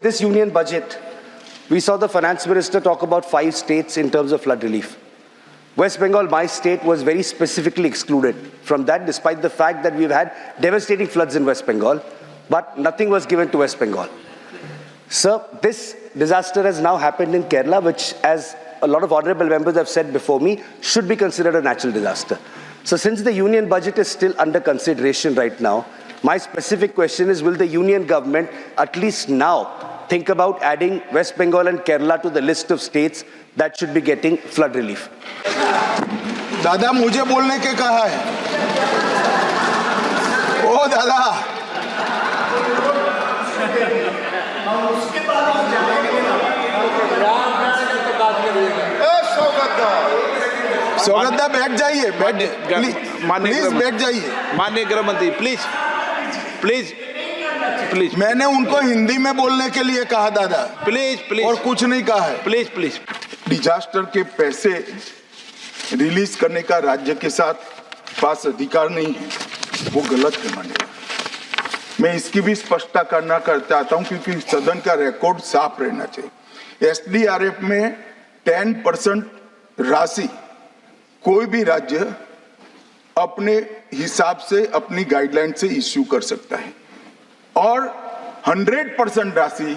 this union budget, we saw the finance minister talk about 5 states in terms of flood relief. West Bengal, my state, was very specifically excluded from that, despite the fact that we've had devastating floods in West Bengal, but nothing was given to West Bengal. Sir, this disaster has now happened in Kerala, which, as a lot of honorable members have said before me, should be considered a natural disaster. So since the union budget is still under consideration right now, my specific question is, will the union government at least now think about adding West Bengal and Kerala to the list of states that should be getting flood relief? दादा मुझे बोलने के कहा है। ओ दादा स्वागत बैठ जाइए, प्लीज बैठ जाइए। माननीय गृह मंत्री प्लीज प्लीज प्लीज। मैंने उनको हिंदी में बोलने के लिए कहा दादा, प्लीज प्लीज, और कुछ नहीं कहा है। Please please. डिजास्टर के पैसे रिलीज करने का राज्य के साथ पास अधिकार नहीं है, वो गलत है माननीय। मैं इसकी भी स्पष्टता करना चाहता हूं, क्योंकि सदन का रिकॉर्ड साफ रहना चाहिए। एसडीआरएफ में 10% राशि कोई भी राज्य अपने हिसाब से, अपनी गाइडलाइन से इश्यू कर सकता है, और 100% राशि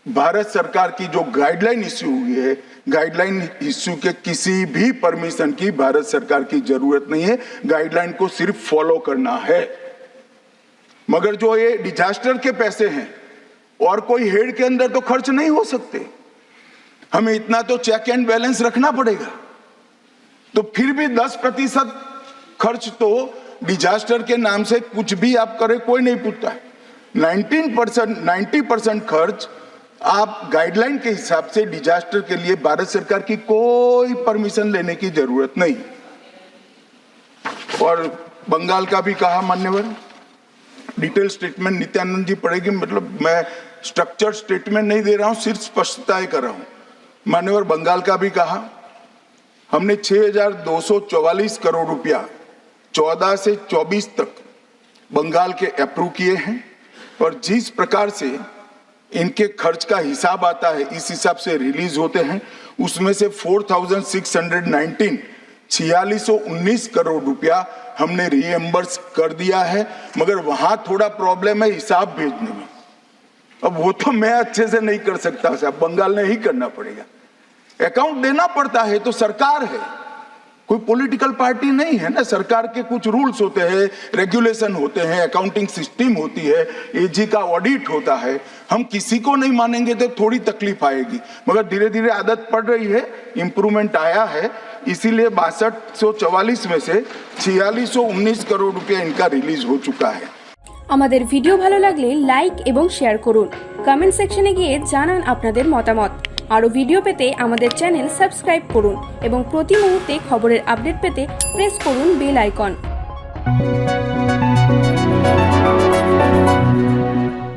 भारत सरकार की जो गाइडलाइन इश्यू हुई है, गाइडलाइन इश्यू के किसी भी परमिशन की भारत सरकार की जरूरत नहीं है, गाइडलाइन को सिर्फ फॉलो करना है। मगर जो ये डिजास्टर के पैसे हैं और कोई हेड के अंदर तो खर्च नहीं हो सकते, हमें इतना तो चेक एंड बैलेंस रखना पड़ेगा। तो फिर भी 10% खर्च तो डिजास्टर के नाम से कुछ भी आप करें कोई नहीं पूछता है। 90% खर्च आप गाइडलाइन के हिसाब से डिजास्टर के लिए भारत सरकार की कोई परमिशन लेने की जरूरत नहीं। और बंगाल का भी कहा मान्यवर, डिटेल स्टेटमेंट नित्यानंद जी पढ़ेगी, मतलब मैं स्ट्रक्चर स्टेटमेंट नहीं दे रहा हूं, सिर्फ स्पष्टताएं कर रहा हूं। मान्यवर बंगाल का भी कहा, हमने 6,244 करोड़ रुपया 14 से 24 तक बंगाल के अप्रूव किए हैं, और जिस प्रकार से इनके खर्च का हिसाब आता है इस हिसाब से रिलीज होते हैं। उसमें से 4619 करोड़ रुपया हमने रीएम्बर्स कर दिया है, मगर वहां थोड़ा प्रॉब्लम है हिसाब भेजने में। अब वो तो मैं अच्छे से नहीं कर सकता साहब, बंगाल ने ही करना पड़ेगा। अकाउंट देना पड़ता है तो सरकार है, कोई पॉलिटिकल पार्टी नहीं है ना। सरकार के कुछ रूल्स होते हैं, रेगुलेशन होते हैं, अकाउंटिंग सिस्टम होती है, एजी का ऑडिट होता है। हम किसी को नहीं मानेंगे तो थोड़ी तकलीफ आएगी, मगर धीरे धीरे आदत पड़ रही है, इंप्रूवमेंट आया है। इसीलिए 6244 में से 4619 करोड़ रुपया इनका रिलीज हो चुका है। আমাদের ভিডিও ভালো লাগলে লাইক এবং শেয়ার করুন, কমেন্ট সেকশনে গিয়ে জানান আপনাদের মতামত। আরো ভিডিও পেতে আমাদের চ্যানেল সাবস্ক্রাইব করুন এবং প্রতি মুহূর্তে খবরের আপডেট পেতে প্রেস করুন বেল আইকন।